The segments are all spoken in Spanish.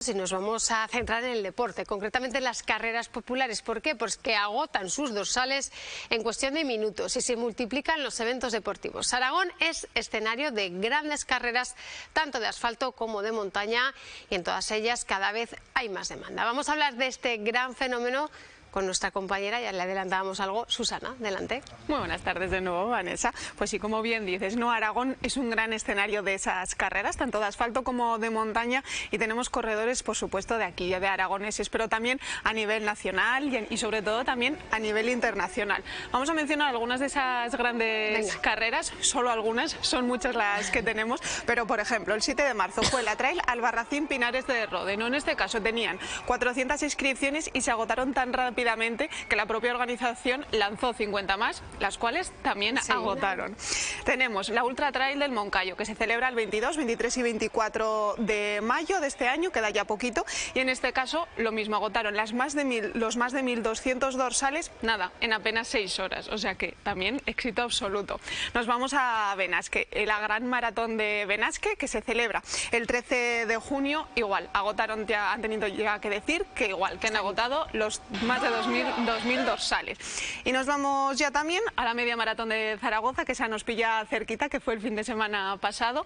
Y nos vamos a centrar en el deporte, concretamente en las carreras populares. ¿Por qué? Pues que agotan sus dorsales en cuestión de minutos y se multiplican los eventos deportivos. Aragón es escenario de grandes carreras, tanto de asfalto como de montaña, y en todas ellas cada vez hay más demanda. Vamos a hablar de este gran fenómeno con nuestra compañera, ya le adelantábamos algo. Susana, adelante. Muy buenas tardes de nuevo, Vanessa. Pues sí, como bien dices, Aragón es un gran escenario de esas carreras, tanto de asfalto como de montaña, y tenemos corredores, por supuesto, de aquí, de aragoneses, pero también a nivel nacional y sobre todo también a nivel internacional. Vamos a mencionar algunas de esas grandes carreras, solo algunas, son muchas las que tenemos, pero por ejemplo, el 7 de marzo fue la Trail Albarracín Pinares de Ródeno. En este caso tenían 400 inscripciones y se agotaron tan rápidamente que la propia organización lanzó 50 más, las cuales también agotaron. Tenemos la Ultra Trail del Moncayo, que se celebra el 22, 23 y 24 de mayo de este año, queda ya poquito, y en este caso lo mismo, agotaron los más de 1.200 dorsales, nada, en apenas 6 horas, o sea que también éxito absoluto. Nos vamos a Benasque, la gran maratón de Benasque, que se celebra el 13 de junio, igual, agotaron, ya han tenido ya que decir que igual, que han agotado los más de 2.000 dorsales. Y nos vamos ya también a la media maratón de Zaragoza, que esa nos pilla cerquita, que fue el fin de semana pasado.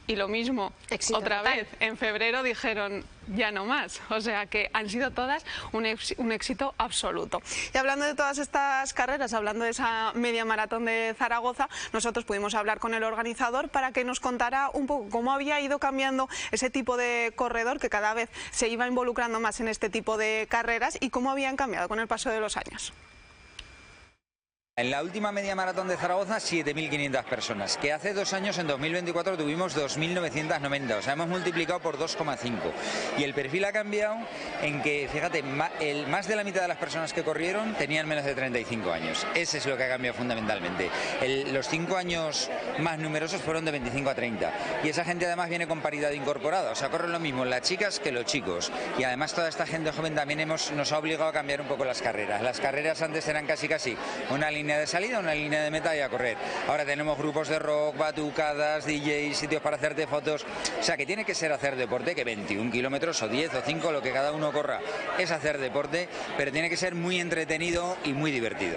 Y lo mismo, éxito otra total. Vez, en febrero dijeron ya no más, o sea que han sido todas un éxito absoluto. Y hablando de todas estas carreras, hablando de esa media maratón de Zaragoza, nosotros pudimos hablar con el organizador para que nos contara un poco cómo había ido cambiando ese tipo de corredor, que cada vez se iba involucrando más en este tipo de carreras, y cómo habían cambiado con el paso de los años. En la última media maratón de Zaragoza, 7.500 personas, que hace 2 años, en 2024, tuvimos 2.990, o sea, hemos multiplicado por 2,5. Y el perfil ha cambiado en que, fíjate, más de la mitad de las personas que corrieron tenían menos de 35 años. Ese es lo que ha cambiado fundamentalmente. Los 5 años más numerosos fueron de 25 a 30. Y esa gente además viene con paridad incorporada, o sea, corren lo mismo las chicas que los chicos. Y además toda esta gente joven también nos ha obligado a cambiar un poco las carreras. Las carreras antes eran casi una línea de salida, una línea de meta y a correr. Ahora tenemos grupos de rock, batucadas, DJs, sitios para hacerte fotos. O sea que tiene que ser hacer deporte, que 21 kilómetros o 10 o 5, lo que cada uno corra, es hacer deporte, pero tiene que ser muy entretenido y muy divertido.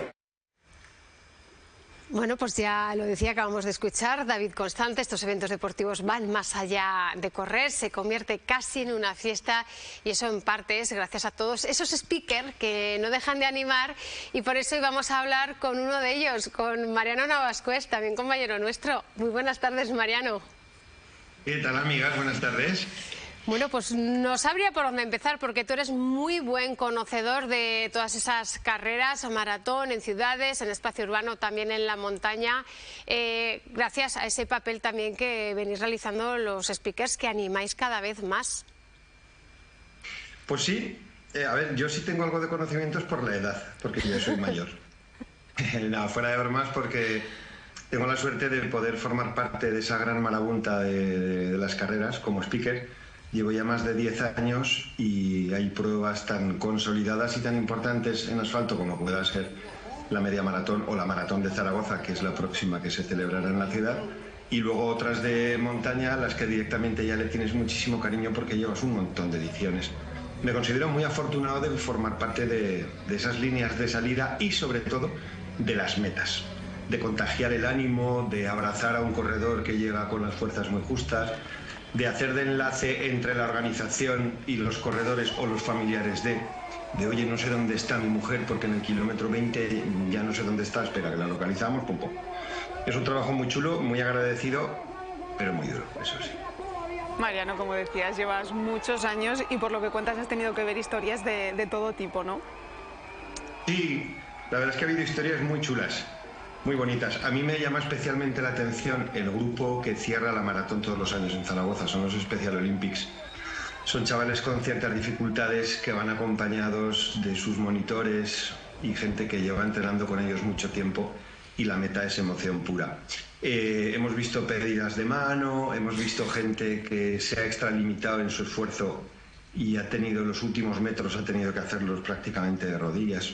Bueno, pues ya lo decía, acabamos de escuchar, David Constante, estos eventos deportivos van más allá de correr, se convierte casi en una fiesta, y eso en parte es gracias a todos esos speakers que no dejan de animar, y por eso hoy vamos a hablar con uno de ellos, con Mariano Navascués, también compañero nuestro. Muy buenas tardes, Mariano. ¿Qué tal, amigas? Buenas tardes. Bueno, pues no sabría por dónde empezar, porque tú eres muy buen conocedor de todas esas carreras, maratón, en ciudades, en espacio urbano, también en la montaña, gracias a ese papel también que venís realizando los speakers, que animáis cada vez más. Pues sí, a ver, yo sí tengo algo de conocimientos por la edad, porque yo soy mayor. No, fuera de bromas, porque tengo la suerte de poder formar parte de esa gran marabunta de las carreras como speaker. Llevo ya más de 10 años y hay pruebas tan consolidadas y tan importantes en asfalto como pueda ser la media maratón o la maratón de Zaragoza, que es la próxima que se celebrará en la ciudad, y luego otras de montaña, las que directamente ya le tienes muchísimo cariño porque llevas un montón de ediciones. Me considero muy afortunado de formar parte de esas líneas de salida y sobre todo de las metas, de contagiar el ánimo, de abrazar a un corredor que llega con las fuerzas muy justas, de hacer de enlace entre la organización y los corredores o los familiares de oye, no sé dónde está mi mujer porque en el kilómetro 20 ya no sé dónde está, espera que la localizamos, pum, pum. Es un trabajo muy chulo, muy agradecido, pero muy duro, eso sí. Mariano, como decías, llevas muchos años y por lo que cuentas has tenido que ver historias de todo tipo, ¿no? Sí, la verdad es que ha habido historias muy chulas, muy bonitas. A mí me llama especialmente la atención el grupo que cierra la maratón todos los años en Zaragoza, son los Special Olympics. Son chavales con ciertas dificultades que van acompañados de sus monitores y gente que lleva entrenando con ellos mucho tiempo, y la meta es emoción pura. Hemos visto pérdidas de mano, hemos visto gente que se ha extralimitado en su esfuerzo y ha tenido los últimos metros, ha tenido que hacerlos prácticamente de rodillas.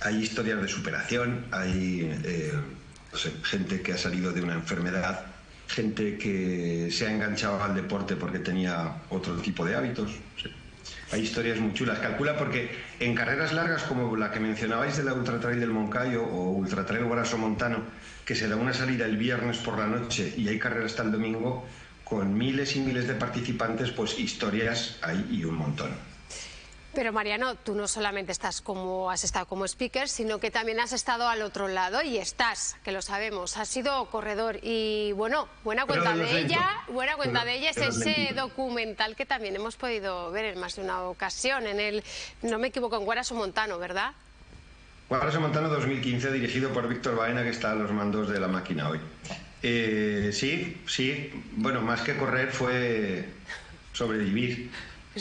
Hay historias de superación, hay no sé, gente que ha salido de una enfermedad gente que se ha enganchado al deporte porque tenía otro tipo de hábitos. Sí. Hay historias muy chulas. Calcula porque en carreras largas como la que mencionabais de la Ultra Trail del Moncayo o Ultra Trail Guaraso Montano, que se da una salida el viernes por la noche y hay carreras hasta el domingo, con miles y miles de participantes, pues historias hay y un montón. Pero Mariano, tú no solamente has estado como speaker, sino que también has estado al otro lado y estás, que lo sabemos, has sido corredor y bueno, buena cuenta de ella es ese documental que también hemos podido ver en más de una ocasión, en el, no me equivoco, en Guaraso Montano, ¿verdad? Guaraso Montano 2015, dirigido por Víctor Baena, que está a los mandos de la máquina hoy. Sí, bueno, más que correr fue sobrevivir.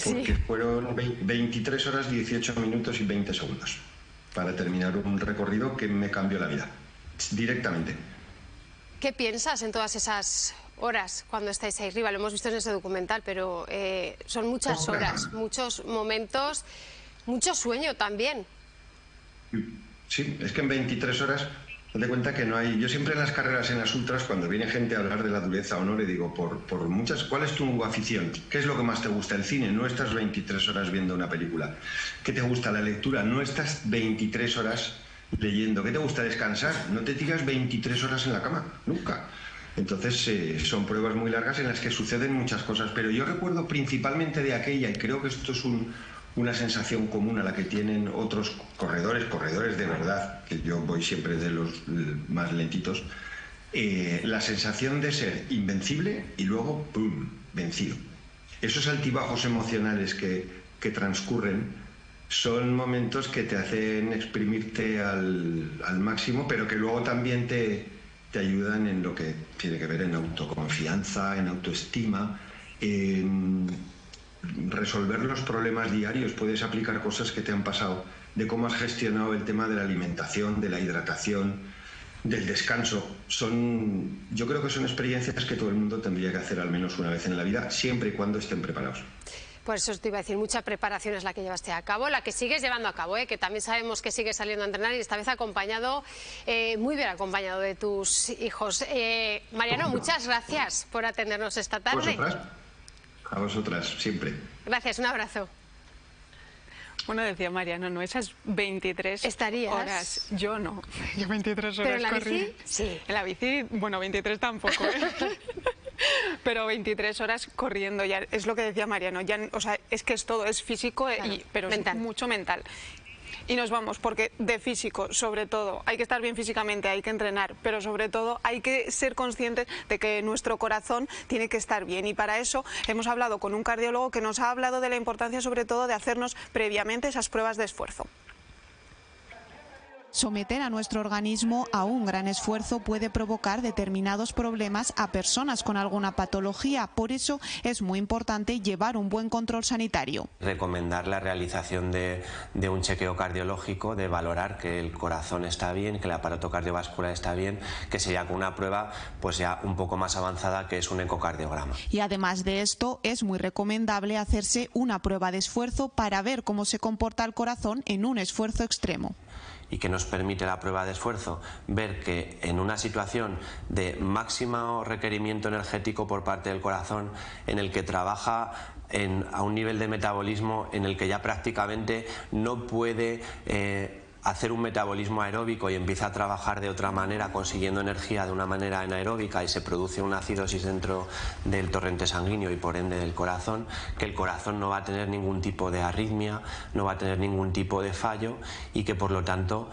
Porque fueron 23 horas, 18 minutos y 20 segundos para terminar un recorrido que me cambió la vida, directamente. ¿Qué piensas en todas esas horas cuando estáis ahí arriba? Lo hemos visto en ese documental, pero son muchas horas, muchos momentos, mucho sueño también. Sí, es que en 23 horas... Date cuenta que no hay... Yo siempre en las carreras, en las ultras, cuando viene gente a hablar de la dureza o no, le digo, por muchas... ¿Cuál es tu afición? ¿Qué es lo que más te gusta? El cine. No estás 23 horas viendo una película. ¿Qué te gusta? La lectura. No estás 23 horas leyendo. ¿Qué te gusta? Descansar. No te tiras 23 horas en la cama. Nunca. Entonces son pruebas muy largas en las que suceden muchas cosas. Pero yo recuerdo principalmente de aquella, y creo que esto es una sensación común a la que tienen otros corredores de verdad, que yo voy siempre de los más lentitos, la sensación de ser invencible y luego, ¡pum!, vencido. Esos altibajos emocionales que transcurren son momentos que te hacen exprimirte al máximo, pero que luego también te ayudan en lo que tiene que ver en autoconfianza, en autoestima, en resolver los problemas diarios. Puedes aplicar cosas que te han pasado, de cómo has gestionado el tema de la alimentación, de la hidratación, del descanso. Yo creo que son experiencias que todo el mundo tendría que hacer al menos una vez en la vida, siempre y cuando estén preparados. Por eso te iba a decir, mucha preparación es la que llevaste a cabo, la que sigues llevando a cabo, que también sabemos que sigues saliendo a entrenar y esta vez acompañado, muy bien acompañado de tus hijos. Mariano, muchas gracias por atendernos esta tarde. A vosotras, siempre. Gracias, un abrazo. Bueno, decía Mariano, no, esas 23 horas, yo no, yo 23 horas. ¿Pero en la corrí. bici? Sí. En la bici, bueno, 23 tampoco, pero 23 horas corriendo, ya es lo que decía Mariano, ya, o sea, es que es todo, es físico, claro, pero mental. Es mucho mental. Y nos vamos, porque de físico, sobre todo, hay que estar bien físicamente, hay que entrenar, pero sobre todo hay que ser conscientes de que nuestro corazón tiene que estar bien. Y para eso hemos hablado con un cardiólogo que nos ha hablado de la importancia, sobre todo, de hacernos previamente esas pruebas de esfuerzo. Someter a nuestro organismo a un gran esfuerzo puede provocar determinados problemas a personas con alguna patología. Por eso es muy importante llevar un buen control sanitario. Recomendar la realización de un chequeo cardiológico, de valorar que el corazón está bien, que el aparato cardiovascular está bien, que sería con una prueba pues ya un poco más avanzada, que es un ecocardiograma. Y además de esto, es muy recomendable hacerse una prueba de esfuerzo para ver cómo se comporta el corazón en un esfuerzo extremo. ¿Y que nos permite la prueba de esfuerzo? Ver que en una situación de máximo requerimiento energético por parte del corazón, en el que trabaja a un nivel de metabolismo en el que ya prácticamente no puede hacer un metabolismo aeróbico y empieza a trabajar de otra manera, consiguiendo energía de una manera anaeróbica, y se produce una acidosis dentro del torrente sanguíneo y por ende del corazón, que el corazón no va a tener ningún tipo de arritmia, no va a tener ningún tipo de fallo, y que por lo tanto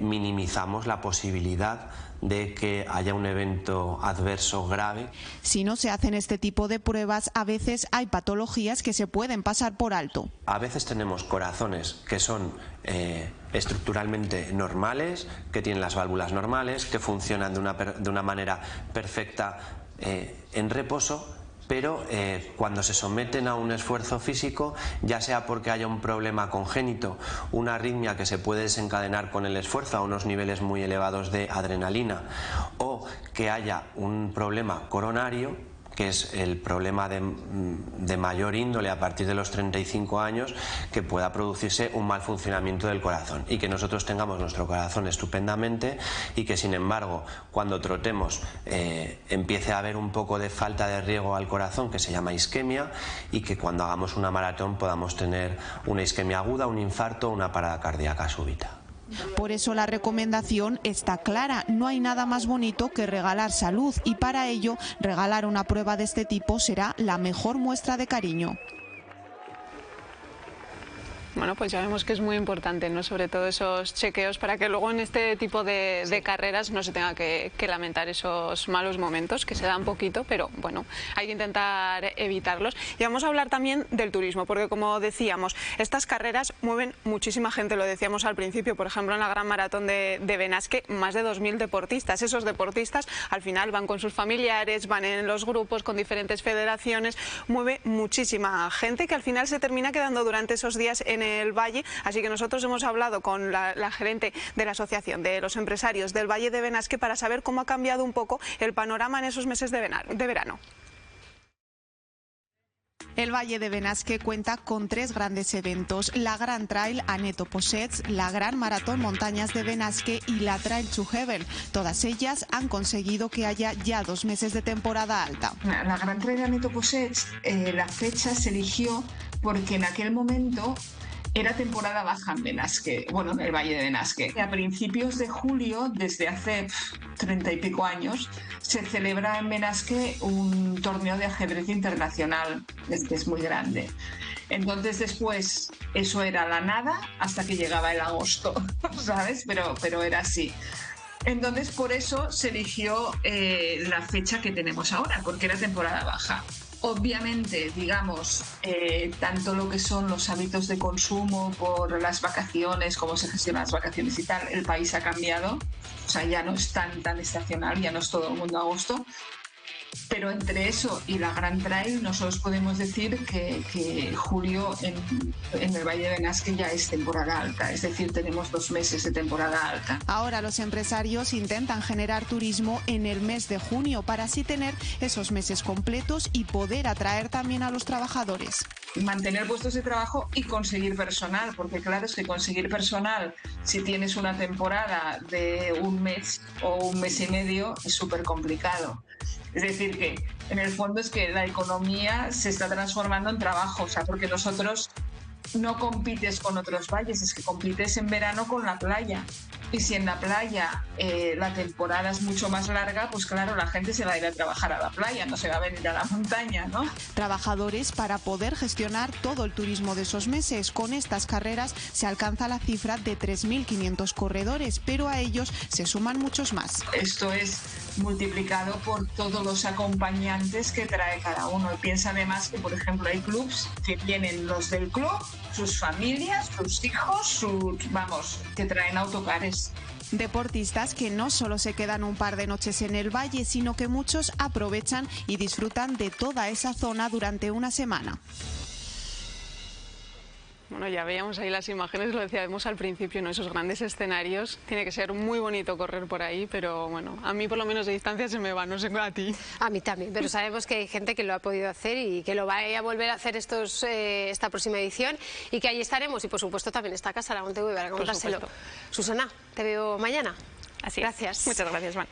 minimizamos la posibilidad de que haya un evento adverso grave. Si no se hacen este tipo de pruebas, a veces hay patologías que se pueden pasar por alto. A veces tenemos corazones que son estructuralmente normales, que tienen las válvulas normales, que funcionan de una manera perfecta en reposo, pero cuando se someten a un esfuerzo físico, ya sea porque haya un problema congénito, una arritmia que se puede desencadenar con el esfuerzo a unos niveles muy elevados de adrenalina, o que haya un problema coronario, que es el problema de mayor índole a partir de los 35 años, que pueda producirse un mal funcionamiento del corazón y que nosotros tengamos nuestro corazón estupendamente y que sin embargo cuando trotemos empiece a haber un poco de falta de riego al corazón, que se llama isquemia, y que cuando hagamos una maratón podamos tener una isquemia aguda, un infarto o una parada cardíaca súbita. Por eso la recomendación está clara, no hay nada más bonito que regalar salud y para ello regalar una prueba de este tipo será la mejor muestra de cariño. Bueno, pues ya vemos que es muy importante, ¿no? Sobre todo esos chequeos para que luego en este tipo de carreras no se tenga que lamentar esos malos momentos, que se dan poquito, pero bueno, hay que intentar evitarlos. Y vamos a hablar también del turismo, porque como decíamos, estas carreras mueven muchísima gente, lo decíamos al principio, por ejemplo en la Gran Maratón de Benasque, más de 2000 deportistas. Esos deportistas al final van con sus familiares, van en los grupos con diferentes federaciones, mueve muchísima gente que al final se termina quedando durante esos días en el valle, así que nosotros hemos hablado con la gerente de la Asociación de los Empresarios del Valle de Benasque para saber cómo ha cambiado un poco el panorama en esos meses de verano. El Valle de Benasque cuenta con 3 grandes eventos, la Gran Trail Aneto Possets, la Gran Maratón Montañas de Benasque y la Trail to Heaven. Todas ellas han conseguido que haya ya 2 meses de temporada alta. La Gran Trail Aneto Possets, la fecha se eligió porque en aquel momento era temporada baja en Benasque, bueno, en el Valle de Benasque. A principios de julio, desde hace 30 y pico años, se celebra en Benasque un torneo de ajedrez internacional, que es muy grande. Entonces después eso era la nada hasta que llegaba el agosto, ¿sabes? Pero era así. Entonces por eso se eligió la fecha que tenemos ahora, porque era temporada baja. Obviamente, digamos, tanto lo que son los hábitos de consumo por las vacaciones, cómo se gestionan las vacaciones y tal, el país ha cambiado, o sea, ya no es tan estacional, ya no es todo el mundo a agosto. Pero entre eso y la Gran Trail nosotros podemos decir que julio en el Valle de Benasque ya es temporada alta, es decir, tenemos 2 meses de temporada alta. Ahora los empresarios intentan generar turismo en el mes de junio para así tener esos meses completos y poder atraer también a los trabajadores. Mantener puestos de trabajo y conseguir personal, porque claro, es que conseguir personal, si tienes una temporada de 1 mes o 1 mes y medio, es súper complicado. Es decir, que en el fondo es que la economía se está transformando en trabajo, o sea, porque nosotros no compites con otros valles, es que compites en verano con la playa. Y si en la playa la temporada es mucho más larga, pues claro, la gente se va a ir a trabajar a la playa, no se va a venir a la montaña, ¿no? Trabajadores para poder gestionar todo el turismo de esos meses. Con estas carreras se alcanza la cifra de 3.500 corredores, pero a ellos se suman muchos más. Esto es multiplicado por todos los acompañantes que trae cada uno. Y piensa además que, por ejemplo, hay clubs que tienen los del club, sus familias, sus hijos, que traen autocares. Deportistas que no solo se quedan un par de noches en el valle, sino que muchos aprovechan y disfrutan de toda esa zona durante una semana. Bueno, ya veíamos ahí las imágenes, lo decíamos al principio, ¿no? Esos grandes escenarios. Tiene que ser muy bonito correr por ahí, pero bueno, a mí por lo menos de distancia se me va, no sé a ti. A mí también, pero sabemos que hay gente que lo ha podido hacer y que lo va a volver a hacer esta próxima edición y que ahí estaremos. Y por supuesto también está Casa Aragón TV para contárselo. Susana, te veo mañana. Así es. Gracias. Muchas gracias, Juan.